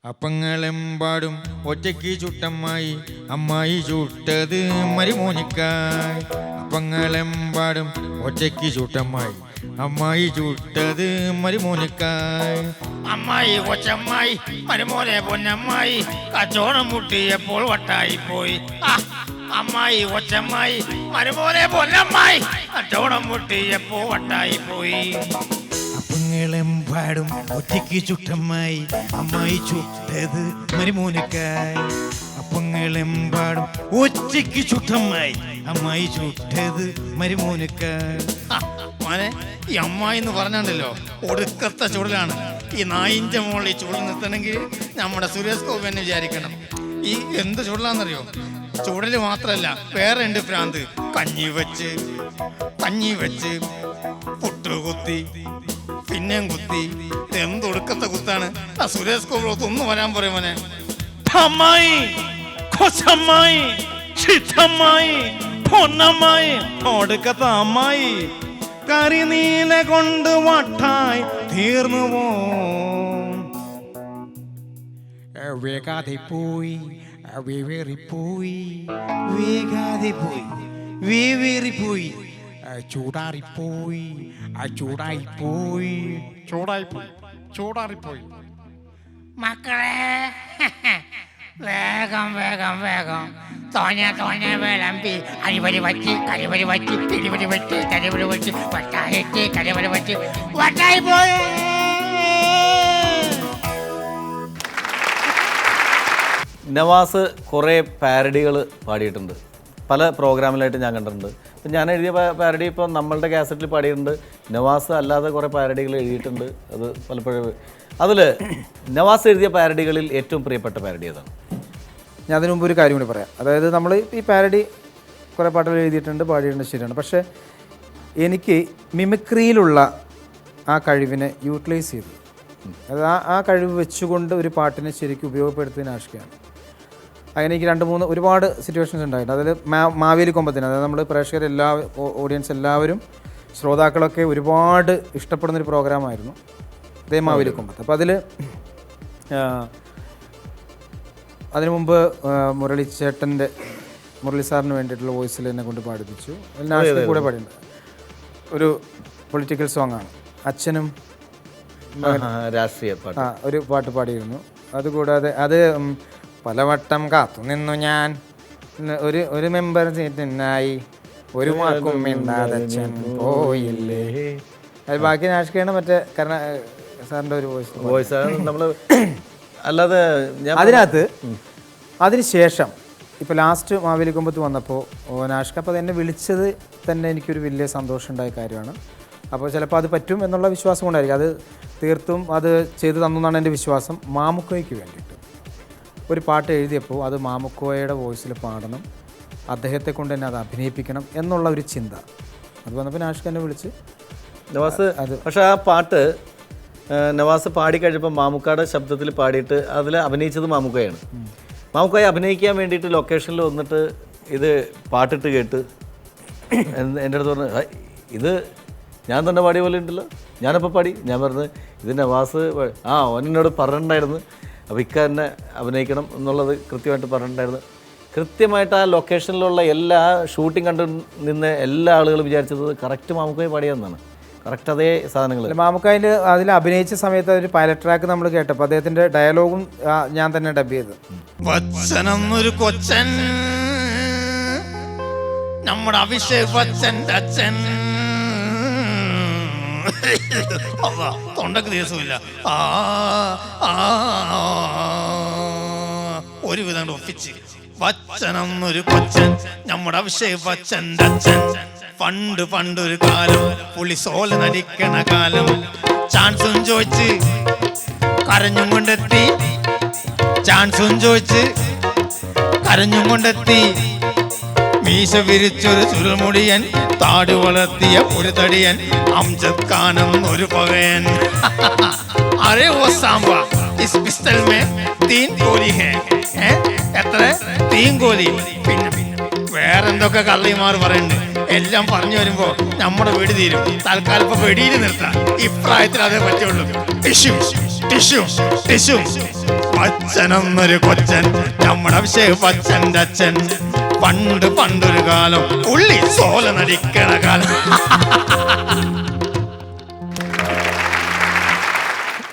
അപ്പങ്ങളെമ്പാടും ഒറ്റയ്ക്ക് ചുട്ടമ്മായി, അമ്മായി ചുട്ടത് മരുമോനിക്കായി. അപ്പങ്ങളെമ്പാടും ഒറ്റയ്ക്ക് ചുട്ടമ്മായി, അമ്മായി ചുട്ടത് മരുമോനിക്കായി. അമ്മായി കൊച്ചമ്മായി മരുമോനെ പൊന്നമ്മായി കച്ചോണം മുട്ടിയപ്പോൾ വട്ടായി പോയി. അമ്മായി കൊച്ചമ്മായി മരുമോനെ പൊന്നമ്മായി കച്ചോണം മുട്ടിയപ്പോൾ വട്ടായി പോയി. അപ്പങ്ങളെമ്പാടും ഒറ്റയ്ക്ക് ചുട്ടമ്മായി, അമ്മായി ചുട്ടത് മരുമോനിക്കായി. അപ്പങ്ങളെമ്പാടും ഒറ്റയ്ക്ക് ചുട്ടമ്മായി, അമ്മായി ചുട്ടത് മരുമോനിക്കായി. മോനെ, ഈ അമ്മായി എന്ന് പറഞ്ഞാണ്ടല്ലോ ഒടുക്കത്തെ ചുടലാണ്. ഈ നായിൻ്റെ മുകളിൽ ഈ ചുടൽ നിർത്തണമെങ്കിൽ നമ്മുടെ സുരേഷ് ഗോപി തന്നെ വിചാരിക്കണം. ഈ എന്ത് ചുടലാന്നറിയോ? ചുടല് മാത്രല്ല, വേറെ ഉണ്ട് ഭ്രാന്ത്. കഞ്ഞി വെച്ച് പുട്ടുകുത്തി പിന്നെയും കുത്തി. എന്തൊടുക്കത്തെ കുത്താണ്. ആ സുരേഷ് ഗോപി ഒന്ന് വരാൻ പറയും മോനെ. അമ്മായി കൊച്ചമ്മായി ചിറ്റമ്മായി പൊന്നമ്മായി ഒടുക്കത്തെ അമ്മായി കരിനീല കൊണ്ട് വട്ടായി തീർന്നു പോ. വേഗാതെ പോയി, വേവേറിപ്പോയി, വേഗാതെ പോയി, വേവേറിപ്പോയി, ചൂടാറിപ്പോയി, ചൂടായിപ്പോയി, ചൂടാറിപ്പോയി. മക്കളെ, വേഗം വേഗം വേഗം തോനെ വിളമ്പി അരിപരി വറ്റി കരിപരി വറ്റി പിടിപരി വറ്റി കരിപരി വറ്റി വട്ടായിട്ട് കരിപരി വറ്റി വട്ടായി പോയി. നവാസ് കുറേ പാരഡികൾ പാടിയിട്ടുണ്ട്. പല പ്രോഗ്രാമിലായിട്ട് ഞാൻ കണ്ടിട്ടുണ്ട്. ഇപ്പം ഞാൻ എഴുതിയ പാരഡി ഇപ്പോൾ നമ്മളുടെ കാസറ്റിൽ പാടിയിട്ടുണ്ട്. നവാസ് അല്ലാതെ കുറേ പാരഡികൾ എഴുതിയിട്ടുണ്ട്. അത് പലപ്പോഴും അതിൽ നവാസ് എഴുതിയ പാരഡികളിൽ ഏറ്റവും പ്രിയപ്പെട്ട പാരഡി ഏതാണ്? ഞാൻ അതിനു മുമ്പ് ഒരു കാര്യം കൂടി പറയാം. അതായത് നമ്മൾ ഈ പാരഡി കുറേ പാട്ടുകൾ എഴുതിയിട്ടുണ്ട്, പാടിയിട്ടുണ്ട്, ശരിയാണ്. പക്ഷേ എനിക്ക് മിമിക്രിയിലുള്ള ആ കഴിവിനെ യൂട്ടിലൈസ് ചെയ്തു. അത് ആ കഴിവ് വെച്ചുകൊണ്ട് ഒരു പാട്ടിനെ ശരിക്കും ഉപയോഗപ്പെടുത്തുന്നതിന് ആശിക്കുകയാണ്. അങ്ങനെ എനിക്ക് ഒരുപാട് സിറ്റുവേഷൻസ് ഉണ്ടായിട്ടുണ്ട്. അതിൽ മാവേലി കൊമ്പത്തിന്, അതായത് നമ്മൾ പ്രേക്ഷകർ ഓഡിയൻസ് എല്ലാവരും ശ്രോതാക്കളൊക്കെ ഒരുപാട് ഇഷ്ടപ്പെടുന്നൊരു പ്രോഗ്രാമായിരുന്നു അതേ മാവേലി കൊമ്പത്ത്. അപ്പോൾ അതിനു മുമ്പ് മുരളി സാറിന് വേണ്ടിയിട്ടുള്ള വോയിസിൽ എന്നെ കൊണ്ട് പാടിപ്പിച്ചു. നാഷണൽ കൂടെ പാടിയിട്ടുണ്ട്. ഒരു പൊളിറ്റിക്കൽ സോങ്ങാണ്. അച്ഛനും രാഷ്ട്രീയ പാട്ട് ഒരു പാട്ട് പാടിയിരുന്നു. അതുകൂടാതെ അത് പലവട്ടം കാത്തു നിന്നു ഞാൻ ഒരു മെമ്പർ സീറ്റിനായി, ഒരു വാക്കും മിണ്ടാതച്ഛൻ പോയില്ലേ. അത് ബാക്കി നാഷിക്കാണ് മറ്റേ സാറിൻ്റെ ഒരു വോയിസ് നമ്മൾ അല്ലാതെ അതിനകത്ത്. അതിനുശേഷം ഇപ്പോൾ ലാസ്റ്റ് മാവേലി കൊമ്പത്ത് വന്നപ്പോൾ നാഷിക അപ്പോൾ എന്നെ വിളിച്ചത് തന്നെ എനിക്കൊരു വലിയ സന്തോഷം ഉണ്ടായ കാര്യമാണ്. അപ്പോൾ ചിലപ്പോൾ അത് പറ്റും എന്നുള്ള വിശ്വാസം കൊണ്ടായിരിക്കും. അത് തീർത്തും അത് ചെയ്തു തന്നു എന്നാണ് എൻ്റെ വിശ്വാസം. മാമുക്കോയ്ക്ക് വേണ്ടിയിട്ട് ഒരു പാട്ട് എഴുതിയപ്പോൾ അത് മാമുക്കോയുടെ വോയിസിൽ പാടണം, അദ്ദേഹത്തെ കൊണ്ട് തന്നെ അത് അഭിനയിപ്പിക്കണം എന്നുള്ള ഒരു ചിന്ത അത് വന്നപ്പോൾ നാഷിക എന്നെ വിളിച്ച് നവാസ് അത്. പക്ഷേ ആ പാട്ട് നവാസ് പാടിക്കഴിഞ്ഞപ്പോൾ മാമുക്കയുടെ ശബ്ദത്തിൽ പാടിയിട്ട് അതിൽ അഭിനയിച്ചത് മാമുക്കയാണ്. മാമുക്കയെ അഭിനയിക്കാൻ വേണ്ടിയിട്ട് ലൊക്കേഷനിൽ വന്നിട്ട് ഇത് പാട്ടിട്ട് കേട്ട് എൻ്റെ അടുത്ത് പറഞ്ഞു, ഇത് ഞാൻ തന്നെ പാടിയ പോലെ ഉണ്ടല്ലോ, ഞാനപ്പോൾ പാടി. ഞാൻ പറഞ്ഞത് ഇത് നവാസ് ഓനോട് പറഞ്ഞിട്ടുണ്ടായിരുന്നു, അപ്പോൾ തന്നെ അഭിനയിക്കണം എന്നുള്ളത് കൃത്യമായിട്ട് പറഞ്ഞിട്ടുണ്ടായിരുന്നു. കൃത്യമായിട്ട് ആ ലൊക്കേഷനിലുള്ള എല്ലാ ഷൂട്ടിംഗ് കണ്ടു നിന്ന് എല്ലാ ആളുകളും വിചാരിച്ചത് കറക്റ്റ് മാമുക്കയെ പാടിയെന്നാണ്. കറക്റ്റ് അതേ സാധനങ്ങൾ. മാമുക്കയിൽ അതിൽ അഭിനയിച്ച സമയത്ത് ഒരു പൈലറ്റ് ട്രാക്ക് നമ്മൾ കേട്ടപ്പോൾ അദ്ദേഹത്തിൻ്റെ ഡയലോഗും ഞാൻ തന്നെ ഡബ് ചെയ്തു. വച്ചനൊന്നൊരു കൊച്ചൻ, നമ്മുടെ അഭിഷേക് ബച്ചൻ്റെ അച്ഛൻ. തൊണ്ടക്ക് ദിവസമില്ല. ഒരു വിധം ഒപ്പിച്ച് വച്ചനൊന്നൊരു കൊച്ചൻ, നമ്മുടെ അഭിഷേക് ബച്ചൻ്റെ അച്ഛൻ. പണ്ടൊരു കാലം പുള്ളി സോല നടിക്കണ കാലം. ചാൻസും ചോദിച്ച് കരഞ്ഞും കൊണ്ടെത്തി, മീശ വിരിച്ചൊരു ചുരുമുടിയൻ, താടി വളർത്തിയ ഒരു തടിയൻ, അംജദ് ഖാനം ഒരു പകയൻ. അരേ ഓ സാമ്പ ഇസ് പിസ്റ്റൽ മേ 3 ഗോലി ഹേ. എത്ര? 3 ഗോലി. പിന്നെ വേറെന്തൊക്കെ കള്ളിമാർ പറയുന്നുണ്ട്. എല്ലാം പറഞ്ഞു വരുമ്പോ നമ്മുടെ വെടി തീരും. തൽക്കാലം ഇപ്പൊ വെടിയിൽ നിർത്താം. ഇപ്രായത്തിൽ അതേ പറ്റുള്ളൂ. ടിഷ്യൂ പച്ചനൊന്നൊരു കൊച്ചൻ, നമ്മുടെ അഭിഷേക് ബച്ചൻ്റെ അച്ഛൻ. പണ്ടൊരു കാലം ഉള്ളി സോല നടിക്കണ കാലം.